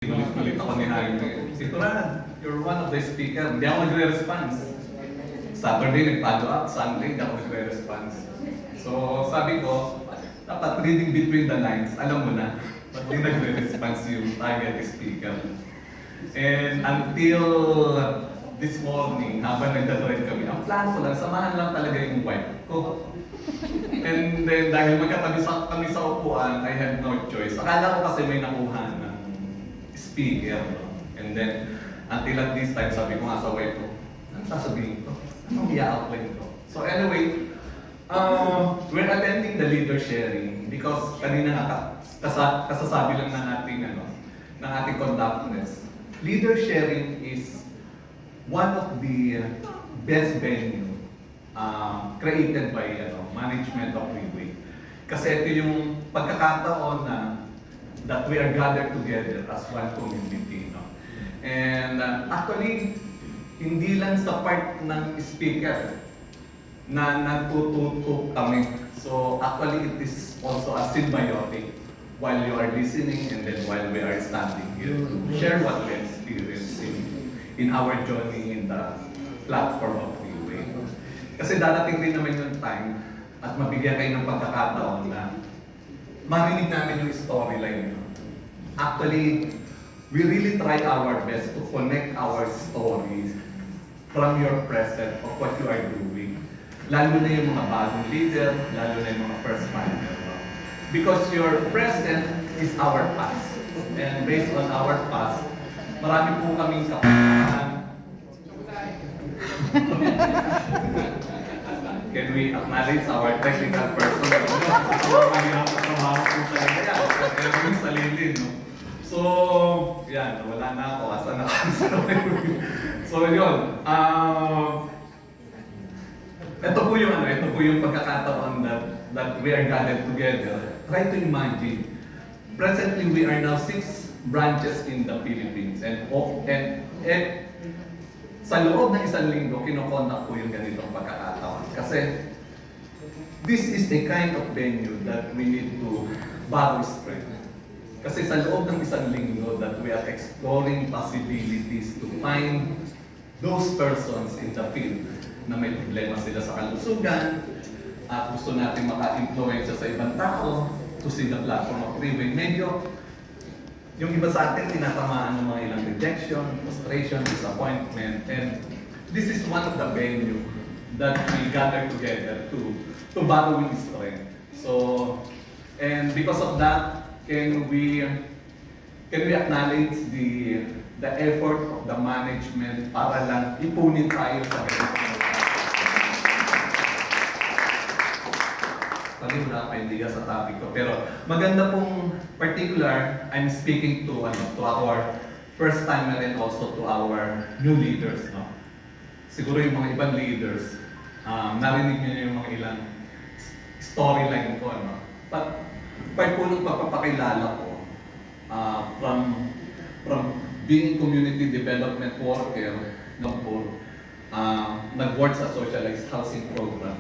Kulit ako ni Jaime. Ito na, you're one of the speaker. Hindi ako nagre-response. Saturday nag-follow up, Sunday hindi ako nagre-response. So sabi ko, dapat reading between the lines, alam mo na, ba't di nagre-response yung target speaker. And until this morning, habang nagdadrive kami, ang plan ko lang, samahan lang talaga yung wife ko. And then dahil magkatabi kami sa upuan, I had no choice. Akala ko kasi may nakuha ng speaker. And then, until at this time, sabi ko nga sa wife ko, anong sasabihin ko? Anong i-outline ko? So anyway, we're attending the leader sharing because kanina nga kasasabi lang ng ating conductness. Leader sharing is one of the best venue created by management of Freeway. Kasi ito yung pagkakataon na that we are gathered together as one community. No? And actually, hindi lang sa part ng speaker na natututo kami. So actually, it is also a symbiotic while you are listening and then while we are standing here to share what we experience in our journey in the platform of Freeway. Kasi darating din naman yung time at mabigyan kayo ng pagkakataon na marinig namin yung storyline. Actually, we really try our best to connect our stories from your present of what you are doing. Lalo na yung mga bagong leader, lalo na yung mga first timer. Because your present is our past. And based on our past, marami po kaming kapakanan. Can we acknowledge our technical person? Mahirap na trabaho po talaga yan. Kaya kami sa lilin, no? So, yan. Wala na ako. Asa na kami sa So, yun. Ito po yung pagkakataon that we are gathered together. Try to imagine. Presently, we are now 6 branches in the Philippines. And sa loob ng isang linggo, kinokontak po yung ganitong pagkakataon. Kasi this is the kind of venue that we need to borrow strength. Kasi sa loob ng isang linggo that we are exploring possibilities to find those persons in the field na may problema sila sa kalusugan at gusto natin maka-influensya sa ibang tao to see the platform of Freeway. Medyo yung iba sa atin, tinatamaan ng mga ilang rejection, frustration, disappointment, and this is one of the venue that we gather together to borrow strength. So, and because of that, can we acknowledge the effort of the management para lang ipunin tayo sa ganito? Wala pa hindi sa topic ko. Pero maganda pong particular, I'm speaking to our first timer and also to our new leaders. No? Siguro yung mga ibang leaders, narinig niyo yung mga ilang storyline ko. No? But part po ng pagpapakilala ko, from being community development worker, nag-work sa socialized housing program.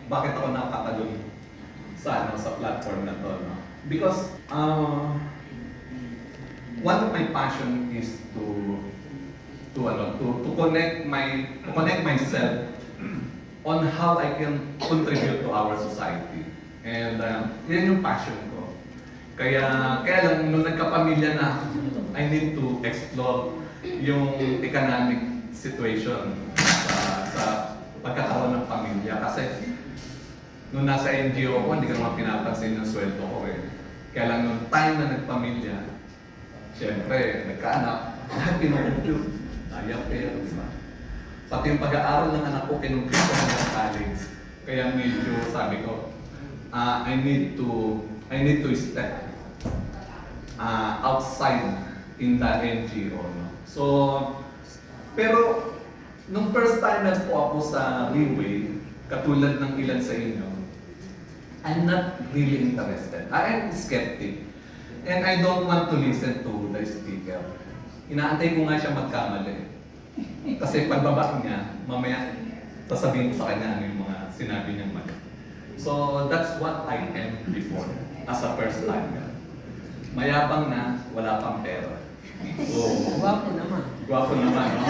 Bakit ako nakatalon sa platform na to? No? Because one of my passion is to connect myself on how I can contribute to our society. And yan yung passion ko. Kaya lang nung nagkapamilya na, I need to explore yung economic situation sa pagkakaroon ng pamilya. Kasi nung nasa NGO ko, hindi ko naman pinapansin yung sweldo ko eh. Kaya lang nung time na nagpamilya, siyempre, nagkaanak, lahat pinukumpute. Ayaw, di ba? Pati yung pag-aaral ng anak ko, kinumpute ko ng college. Kaya medyo sabi ko, I need to step outside in the NGO. No? So, pero nung first time na po ako sa Freeway, katulad ng ilan sa inyo, I'm not really interested. I am skeptic. And I don't want to listen to the speaker. Inaantay ko nga siya magkamali. Kasi pagbaba niya, mamaya sasabihin ko sa kanya ano yung mga sinabi niyang mali. So that's what I am before as a first timer. Mayabang na, wala pang pera. So, Gwapo naman. gwapo naman, no?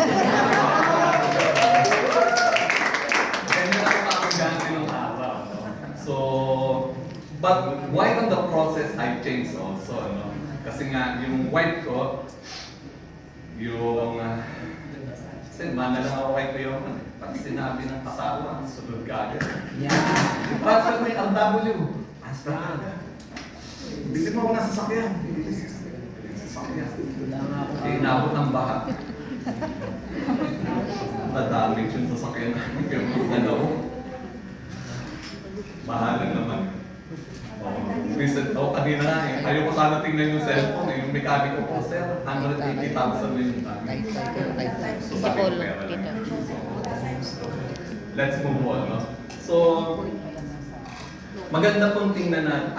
Ganyan ako makakagante ng araw, no? So, but why on the process I changed also, no? Kasi nga, yung wife ko, yung, kasi mana lang ako kay Kuya Man. Pag sinabi ng asawa, sunod ka agad. Yeah. Pasok mo yung RW. Pasok ka agad. Bili mo ako ng sasakyan. Sasakyan. Wala nga ako. Eh, inabot ng baha. Nadamage yung sasakyan namin. Kaya mga dalaw. Mahalan naman. Recent, kanina nga eh. Ayoko sana tingnan yung cellphone eh. Yung mechanic ko po, sir, 180,000 yung namin. So sabi ko, pera lang. So, let's move on, no? So, maganda pong tingnan na,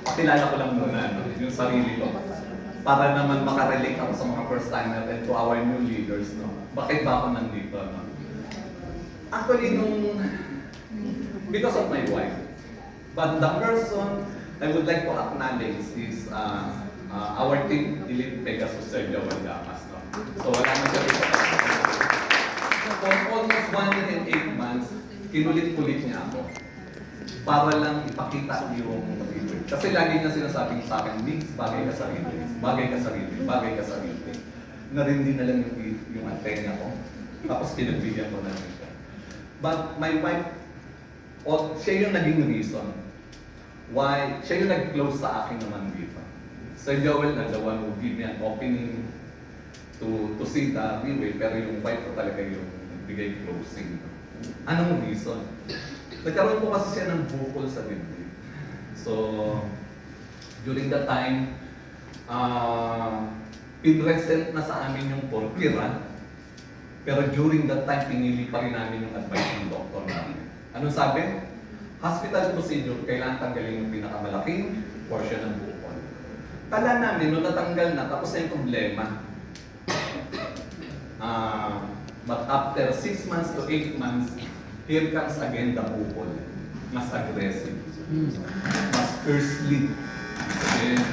pakilala ko lang muna, no? Yung sarili ko. Para naman makarelate ako sa mga first timer and to our new leaders, no? Bakit ba ako nandito, no? Actually, because of my wife. But the person I would like to acknowledge is our team, Elite Pegasus, Sir Joel Gamas, no? So wala man siya dito. For almost 1 year and 8 months, kinulit-kulit niya ako. Para lang ipakita yung reward. Kasi lagi niya sinasabing sa akin, Mix, bagay ka sa reward. Bagay ka sa reward. Bagay ka sa reward. Narindi na lang yung antenna ko. Tapos pinagbigyan ko na rin siya. But my wife, siya yung naging reason why, siya yung nag-close sa akin naman dito. Sir Joel na the one who give me an opening to see the freeway, pero yung wife ko talaga yung nagbigay closing. Anong reason? Nagkaroon po kasi siya ng bukol sa dibdib. So, during that time, pinresent na sa amin yung porkira, pero during that time, pinili pa rin namin yung advice ng doktor namin. Anong sabi? Hospital procedure, kailangan tanggalin yung pinakamalaking portion ng bukol. Kala namin, nung natanggal na, tapos na yung problema. But after 6 months to 8 months, here comes again the bukol. Mas aggressive. Mas earthly. And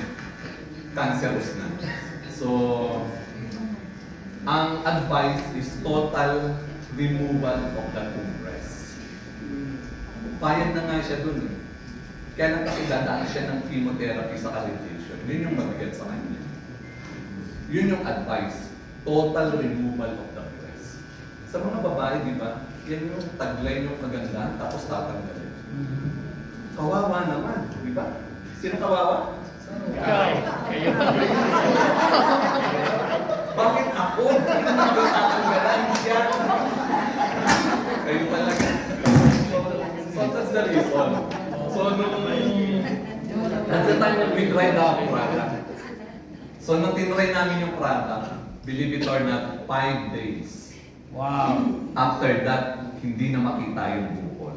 cancerous na. So, ang advice is total removal of the tumors. Bayad na nga siya dun eh. Kaya lang kasi dadaan siya ng chemotherapy sa radiation. Yun yung mabigat sa kanya. Yun yung advice. Total removal of the breast. Sa mga babae, di ba? Yan yung taglay yung maganda, tapos tatanggalin. Kawawa naman, di ba? Sino kawawa? Kayo. Bakit ako? Hindi mo tatanggalan siya. Kayo talaga. So that's the reason. So that's the time when we tried our product. So nung tinry namin yung product, believe it or not, 5 days. Wow. After that, hindi na makita yung bukol.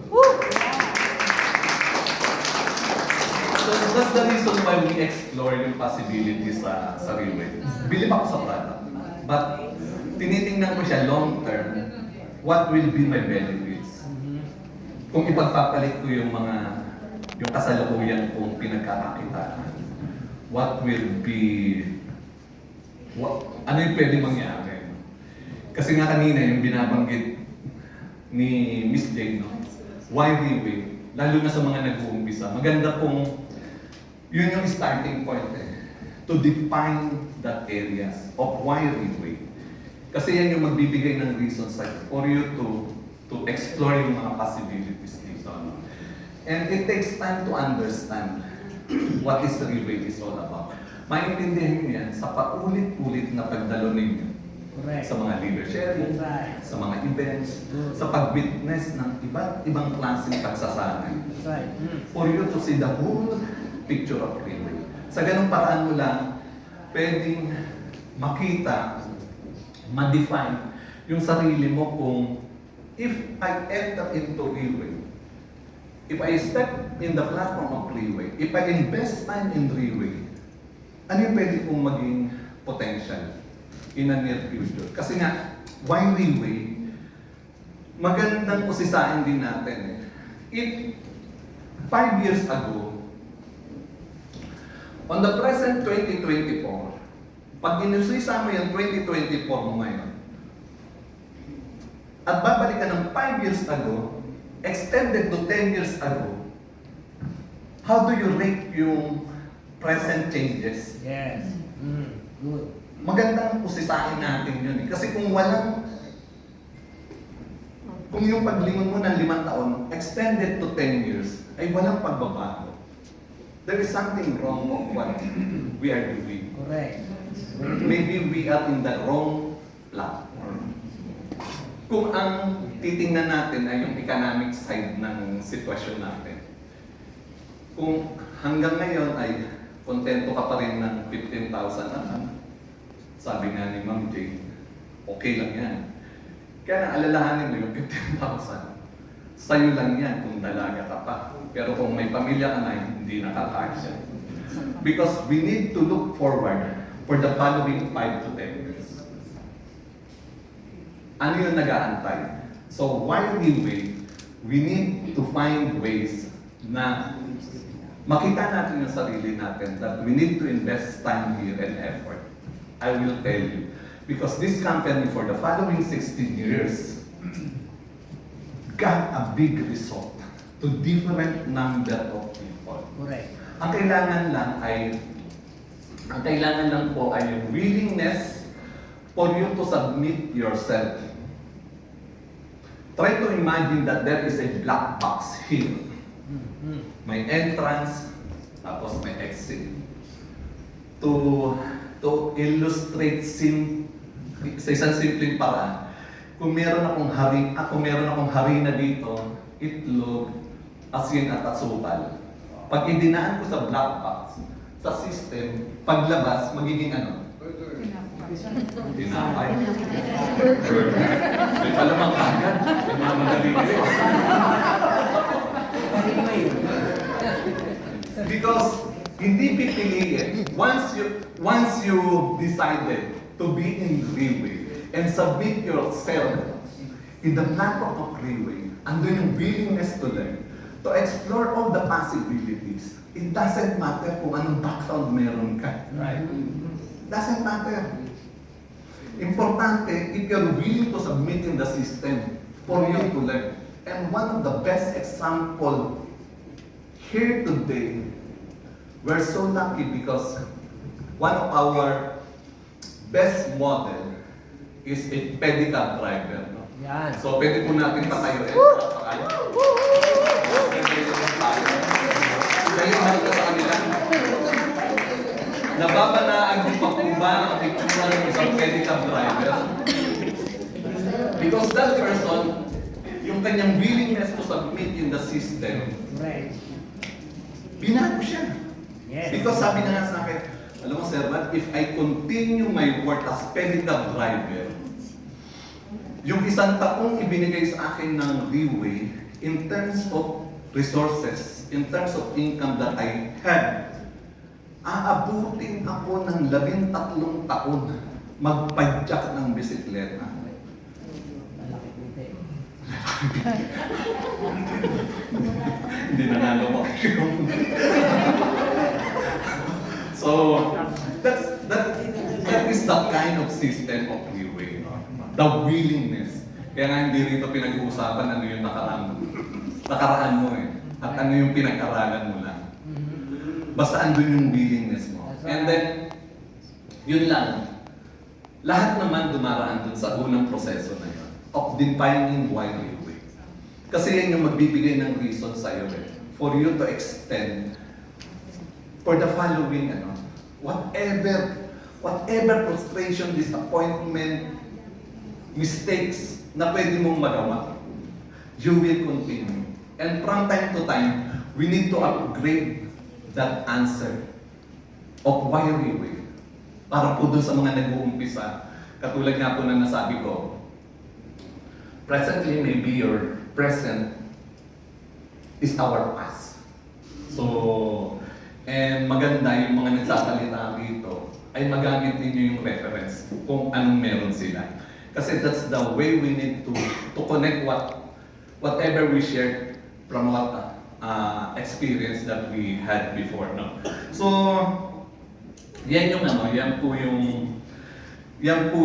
So that's the reason why we explore yung possibilities sa Riway. Believe ako sa product. But tinitingnan ko siya long term, what will be my benefits? Kung ipagpapalit ko yung kasalukuyan kong pinagkakakitaan, what will be, ano yung pwede mangyari? Kasi nga kanina yung binabanggit ni Miss Jane, no? Why Riway? Lalo na sa mga nag-uumpisa. Maganda kung yun yung starting point to define that areas of why Riway. Kasi yan yung magbibigay ng reasons for you to explore yung mga possibilities dito. No? And it takes time to understand what is Riway is all about. Maintindihan nyo yan sa paulit-ulit na pagdalo ninyo. Correct. Sa mga leader sharing, Right. sa mga events, sa pag-witness ng iba't ibang klaseng pagsasanay. That's right. For you to see the whole picture of Riway. Sa ganung paraan mo lang, pwedeng makita, ma-define yung sarili mo kung if I enter into Riway, if I step in the platform of Riway, if I invest time in Riway, ano yung pwede kong maging potential in a near future? Kasi nga, why Riway? Magandang usisain din natin. If 5 years ago, On the present 2024, pag inusisa mo yung 2024 mo ngayon, at babalik ka ng 5 years ago, extended to 10 years ago, how do you rate yung present changes? Yes. Good. Magandang usisain natin yun eh. Kasi kung yung paglingon mo ng 5 taon, extended to 10 years, ay walang pagbabago. There is something wrong of what we are doing. Correct. Maybe we are in the wrong platform. Kung ang titingnan natin ay yung economic side ng sitwasyon natin, kung hanggang ngayon ay kontento ka pa rin ng 15,000 na sabi nga ni Ma'am Jane, okay lang yan. Kaya nang alalahanin mo yung 15,000, sa'yo lang yan kung dalaga ka pa. Pero kung may pamilya ka na, hindi nakakasya. Because we need to look forward for the following 5 to 10 years. Ano yung nag-aantay? So while we wait, we need to find ways na makita natin yung sarili natin that we need to invest time here and effort. I will tell you. Because this company for the following 16 years got a big result to different number of people. Correct. Ang kailangan lang po ay willingness for you to submit yourself. Try to imagine that there is a black box here. May entrance, tapos may exit. To illustrate sa isang simpleng paraan, kung meron akong harina dito, itlog, asin at asukal. Pag idinaan ko sa black box, sa system, paglabas, magiging ano? Tinapay. May palamang agad. May mamadali kayo. Because hindi pipiliin. Once you decided to be in Freeway and submit yourself in the platform of Freeway, andun yung willingness to learn, to explore all the possibilities. It doesn't matter kung anong background meron ka. Right? Doesn't matter. Importante, if you're willing to submit in the system for you to learn. And one of the best example here today, we're so lucky because one of our best model is a pedicab driver. No? Yan. So, pwede po natin patayuin. Ngayon, halika sa kanila. Nababanaan niyo pa po ba ang itsura ng isang pedicab driver? Because that person, yung kanyang willingness to submit in the system, Correct. binago siya. Yes. Because sabi na nga sa akin, alam mo sir, but if I continue my work as pedicab driver, yung isang taong ibinigay sa akin ng leeway in terms of resources, in terms of income that I had, aabutin ako ng 13 taon magpadyak ng bisikleta. Malaki puti. Hindi na nalawak yun. So, that is the kind of system of leeway. The willingness. Kaya nga hindi rito pinag-uusapan ano yung nakaraan mo eh. At ano yung pinag-aralan mo lang. Basta andun yung willingness mo. And then, yun lang. Lahat naman dumaraan dun sa unang proseso na yun. Of defining why you wait. Kasi yan yung magbibigay ng reason sa'yo eh. For you to extend for the following, whatever frustration, disappointment, mistakes na pwede mong magawa, you will continue. And from time to time, we need to upgrade that answer of why we wait. Para po dun sa mga nag-uumpisa, katulad nga po na nasabi ko, presently maybe your present is our past. So, and maganda yung mga nagsasalita rito ay magamit ninyo yung reference kung anong meron sila. Kasi that's the way we need to connect whatever we shared from what experience that we had before. No? So, Yan yung ano, yan po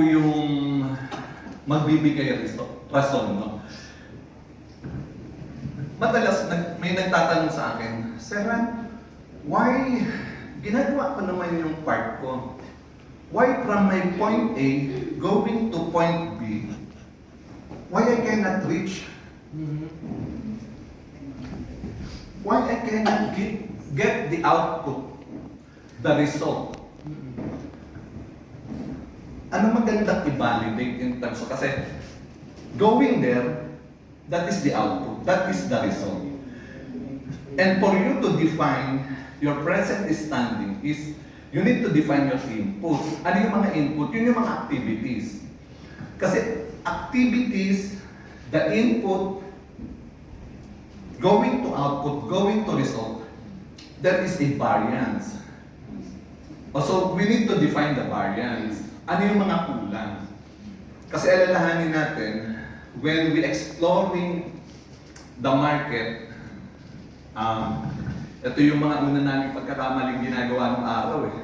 yung magbibigay rason, no? Madalas may nagtatanong sa akin, Sir Ran, why ginagawa ko naman yung part ko? Why from my point A going to point B, why I cannot reach? Why I cannot get the output, the result? Ano magandang i-validate in terms of, kasi going there, that is the output, that is the result. And for you to define your present standing is, you need to define your input. Ano yung mga input? Yun yung mga activities. Kasi activities, the input, going to output, going to result, that is a variance. So we need to define the variance. Ano yung mga kulang? Kasi alalahanin natin, when we exploring the market, ito yung mga una namin pagkakamaling ginagawa ng araw eh.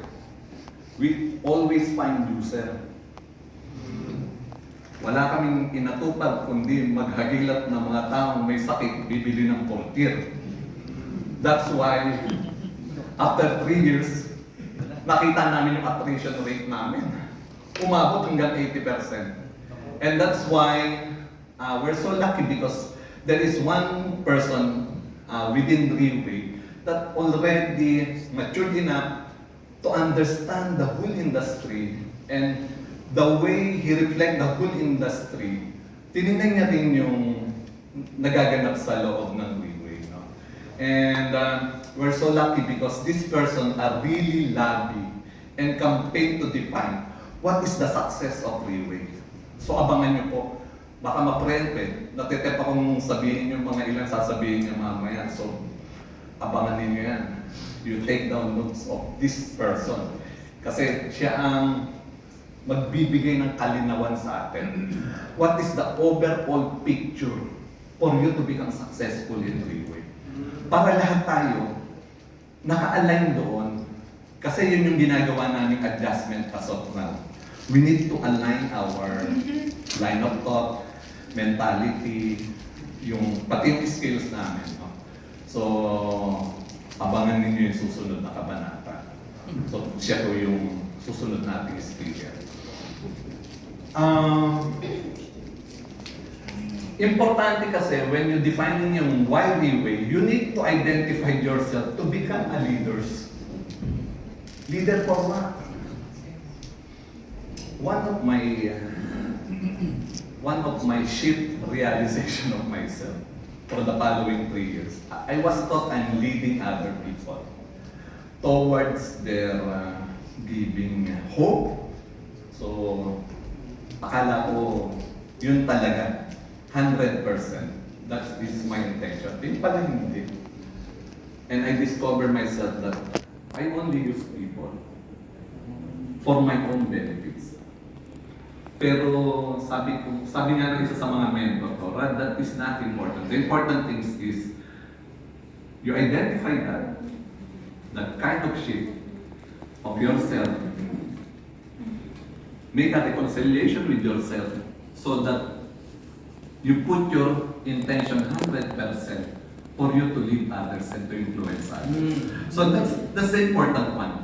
We always find user. Wala kaming inatupag kundi maghagilat ng mga taong may sakit, bibili ng portir. That's why, after 3 years, nakita namin yung attrition rate namin. Umabot hanggang 80%. And that's why we're so lucky because there is one person within Railway that already matured enough to understand the whole industry, and the way he reflect the whole industry, tinignan niya rin yung nagaganap sa loob ng Railway. No? And we're so lucky because this person are really lobby and campaign to define what is the success of Railway. So abangan niyo po, baka ma-preempted, natitip akong sabihin yung mga ilang sasabihin niya mamaya. So abangan ninyo yan. You take down notes of this person. Kasi siya ang magbibigay ng kalinawan sa atin. What is the overall picture for you to become successful in Railway? Para lahat tayo naka-align doon. Kasi yun yung ginagawa naming adjustment as of now. We need to align our line of thought, mentality, pati yung skills namin. No? So, abangan ninyo yung susunod na kabanata. So, siya po yung susunod nating speaker. Importante kasi when you defining yung why Railway, you need to identify yourself to become a leader. Leader for what? One of my shift realization of myself for the following 3 years, I was taught I'm leading other people towards their giving hope. So, akala ko yun talaga, 100%. That is my intention. Din pala hindi. And I discovered myself that I only use people for my own benefits. Pero sabi nga ng isa sa mga mentor ko, Rad, that is not important. The important thing is, you identify that kind of shift of yourself, make a reconciliation with yourself so that you put your intention 100% for you to lead others and to influence others. So that's the important one.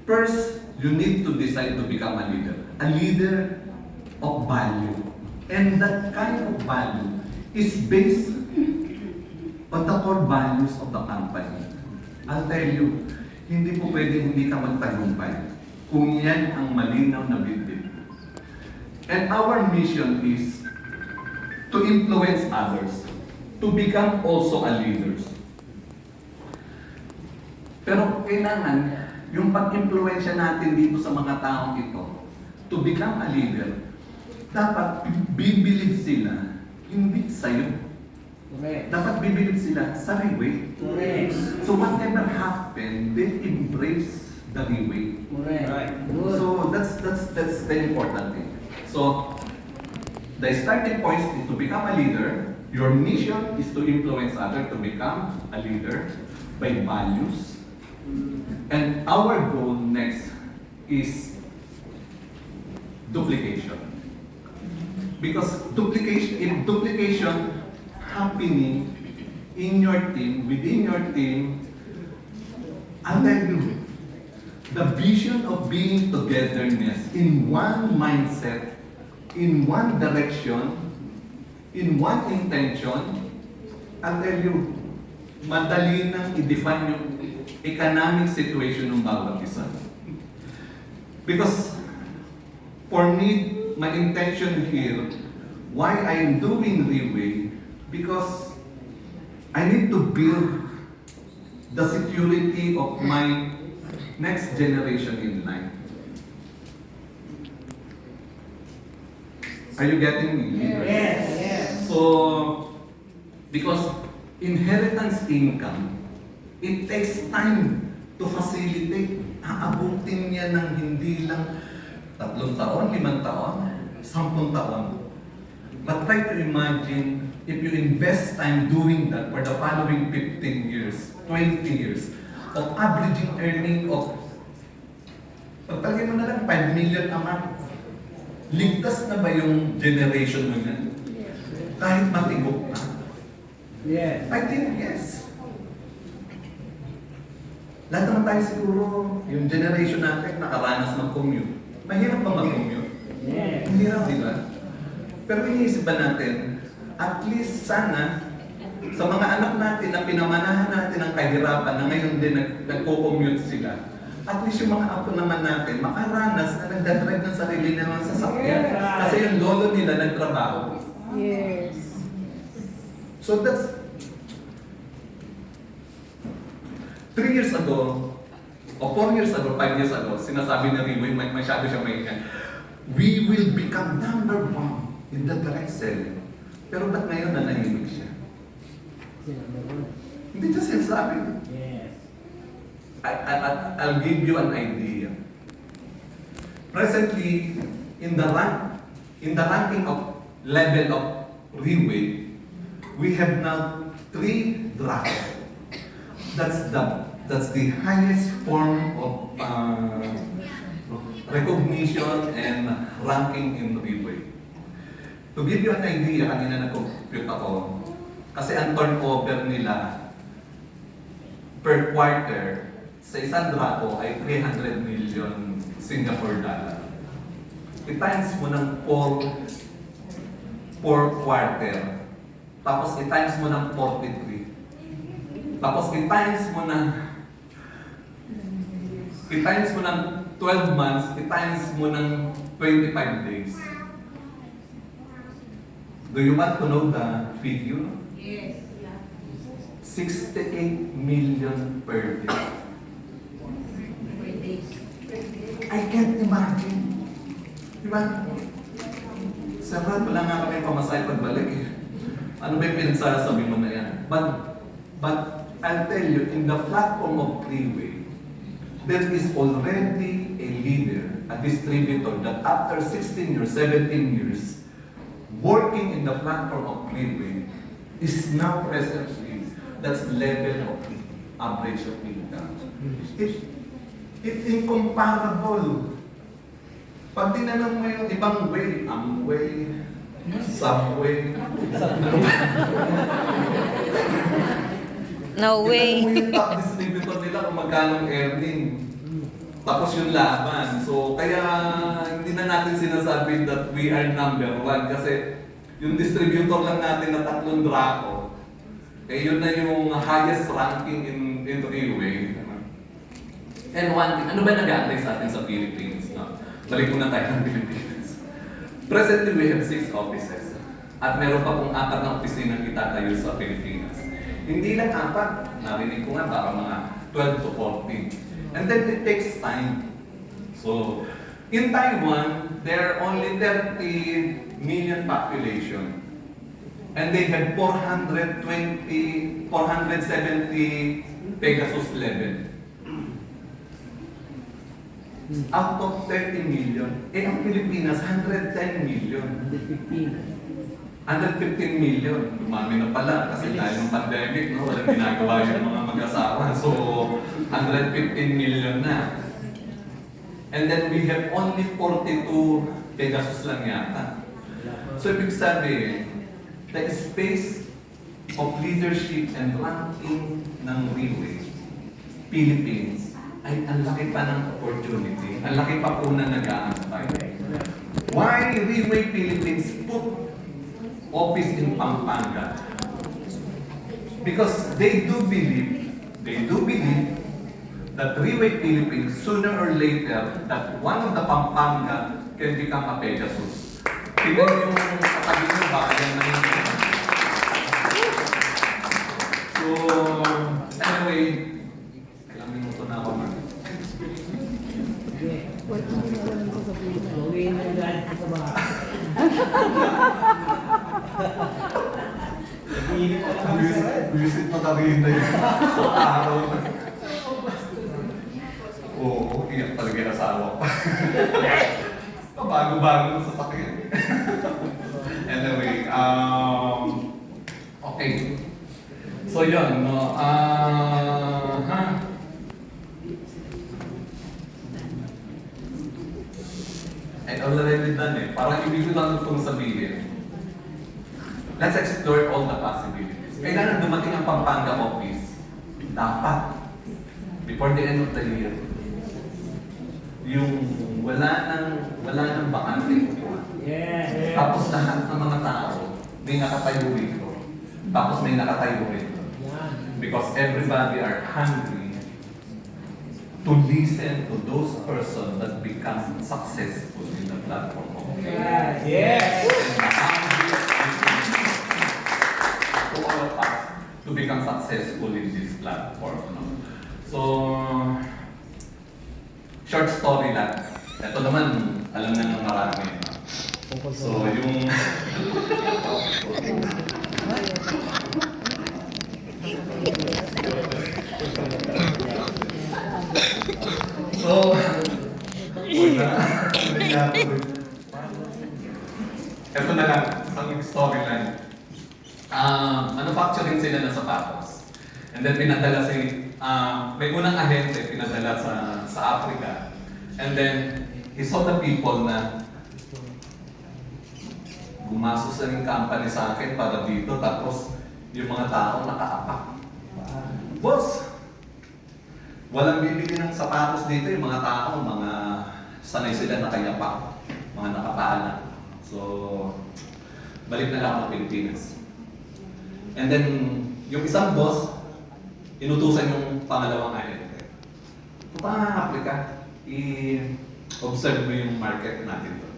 First, you need to decide to become a leader of value. And that kind of value is based on the core values of the company. I'll tell you, hindi po pwede hindi ka magtagumpay kung yan ang malinaw na bitbit. And our mission is to influence others, to become also a leader. Pero kailangan, yung pag-impluensya natin dito sa mga taong ito, to become a leader, dapat bibilib sila, hindi sa'yo. Correct. Dapat bibilib sila sa Railway. Correct. So whatever happened, they embrace the Railway. Correct. Right. Good. So that's the important thing. So the starting point is to become a leader. Your mission is to influence others to become a leader by values, And our goal next is duplication. Because if duplication happening in your team, within your team, I'll tell you, the vision of being togetherness in one mindset, in one direction, in one intention, I'll tell you, madali nang i-define yung economic situation ng bawat isa. Because for me, my intention here, why I am doing Reway, because I need to build the security of my next generation in life. Are you getting me? Yes. So, because inheritance income, it takes time to facilitate. Aabutin niya ng hindi lang 3 taon, 5 taon, 10 taon. But try to imagine if you invest time doing that for the following 15 years, 20 years, of averaging earning of, pagpalagay mo na lang 5 million a month. Ligtas na ba yung generation mo yan? Kahit matigok na? Yes. I think yes. Lahat naman tayo siguro, yung generation natin nakaranas ng commute. Mahirap ba mag-commute? Yes. Hindi hirap, di ba? Pero iniisip ba natin, at least sana, sa mga anak natin na pinamanahan natin ang kahirapan na ngayon din nagko-commute sila, at least yung mga apo naman natin makaranas na nagdadrive ng sarili nilang sasakyan. Kasi yung lolo nila nagtrabaho. Yes. So that's 3 years ago, o 4 years ago, 5 years ago, sinasabi ni Reway, masyado siya maingat, we will become number 1 in the direct selling. Pero ba't ngayon nanahimik siya? Hindi siya sinasabi. Yes. I'll give you an idea. Presently, in the ranking of level of Reway, we have now 3 drafts. That's the highest form of recognition and ranking in Reway. To give you an idea, kanina nag-compute ako, kasi ang turnover nila per quarter sa isang drapo ay 300 million Singapore dollar. I-times mo ng 4 quarter, tapos i-times mo ng 43. Tapos i-times mo ng 12 months, i-times mo ng 25 days. Do you want to know the figure? Yes. 68 million per day. I can't imagine. Diba? Sarap, wala nga kami pamasahe pagbalik eh. Ano ba yung pinagsasabi mo na yan? But I'll tell you, in the platform of Reway, there is already a leader, a distributor that after 16 years, 17 years, working in the platform of Reway, is now presently, that's level of average of income. It's incomparable. Pag tinanong mo yung ibang way, Amway, Subway, No way. tinanong mo yung top distributor nila kung magkano earning. Tapos yung laban. So, kaya hindi na natin sinasabi that we are number 1 kasi yung distributor lang natin na 3 draco, eh yun na yung highest ranking in Reway. And one thing, ano ba nag-aantay sa atin sa Philippines? No? Balik muna tayo ng Philippines. Presently, we have 6 offices. At meron pa pong 4 na opisina itatayo sa Pilipinas. Hindi lang 4, narinig ko nga baka mga 12 to 14. And then it takes time. So, in Taiwan, there are only 30 million population. And they have 470 Pegasus level. Out of 30 million, eh ang Pilipinas, 110 million. 115. 115 million. Dumami na pala kasi dahil ng pandemic, no? Walang ginagawa yung mga mag-asawa. So, 115 million na. And then we have only 42 Pegasus lang yata. So, ibig sabihin, the space of leadership and ranking ng Riway, Philippines, ay ang laki pa ng opportunity. Ang laki pa po na nag-aantay. Why Riway Philippines put office in Pampanga? Because they do believe that Riway Philippines, sooner or later, that one of the Pampanga can become a Pegasus. Tingnan yung katabi nyo, baka yan na yun. So, anyway, ilang minuto na ako na. Gawin na dahil sa bahay. Visit pa kami yun sa araw na. Oo, iyak talaga yung asawa pa. Bago-bago na sasakyan. Anyway, okay. So yun, no, I already done it. Parang ibig ko lang itong sabihin. Let's explore all the possibilities. Kailangan dumating ang Pampanga office. Dapat, before the end of the year, yung wala nang bakante upuan. Yes. Tapos lahat ng mga tao, may nakatayo rito. Tapos may nakatayo rito. Because everybody are hungry to listen to those persons that become successful in the platform. Yes. And hungry to all of us to become successful in this platform. No? So, short story lang. Ito naman, alam na ng marami. No? So, yung... So, ito na lang, isang storyline. Manufacturing sila ng sapatos. And then pinadala may unang ahente pinadala sa Africa. And then, he saw the people na gumastos na yung company sa akin para dito, tapos yung mga tao nakaapak. Boss, walang bibili ng sapatos dito, yung mga tao, mga sanay sila nakayapak, mga nakapala. So, balik na lang ako ng Pilipinas. And then, yung isang boss, inutusan yung pangalawang ahente. Punta nga Africa, i-observe mo yung market natin doon.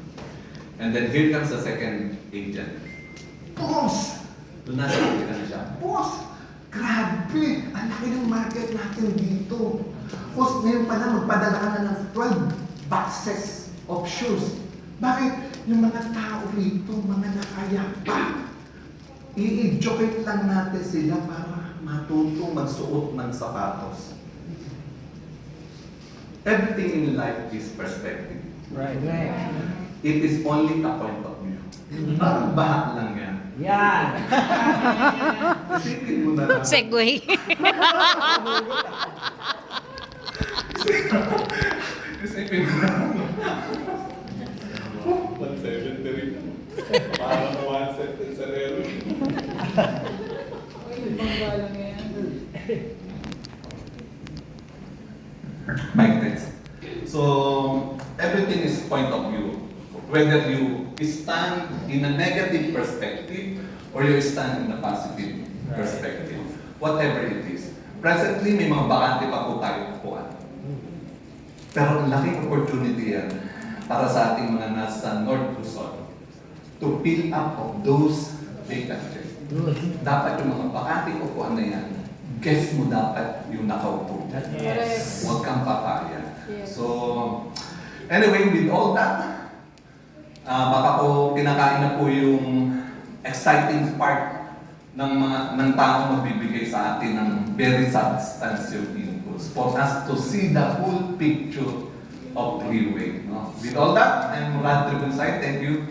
And then here comes the second agent. Boss! Doon nasa Africa na siya. Boss! Grabe! Ang laki ng market natin dito. Boss, ngayon pa na magpadala ka na ng 12 boxes of shoes. Bakit? Yung mga tao rito, mga nakayapa. I-educate lang natin sila para matutong magsuot ng sapatos. Everything in life is perspective. Right. It is only a point of view. Parang bahat lang yan. Yan. Isipin mo na lang. Segway. Isipin mo na lang. 173. Parang 1 sentence sa relo. Mike Tense. So, everything is point of view. Whether you stand in a negative perspective or you stand in a positive perspective. Whatever it is. Presently, may mga bakante pa po tayo kukuha. Pero ang laking opportunity yan para sa ating mga nasa North Luzon to fill up of those vacancies. Dapat yung mga bakante kukuha na yan, guess mo dapat yung nakaupo. Yes. Huwag kang papaya. So, anyway, with all that, baka po kinakain na po yung exciting part ng taong magbibigay sa atin ng very substantial inputs for us to see the whole picture of Riway. No? With all that, I'm Murad Tribunsay. Thank you.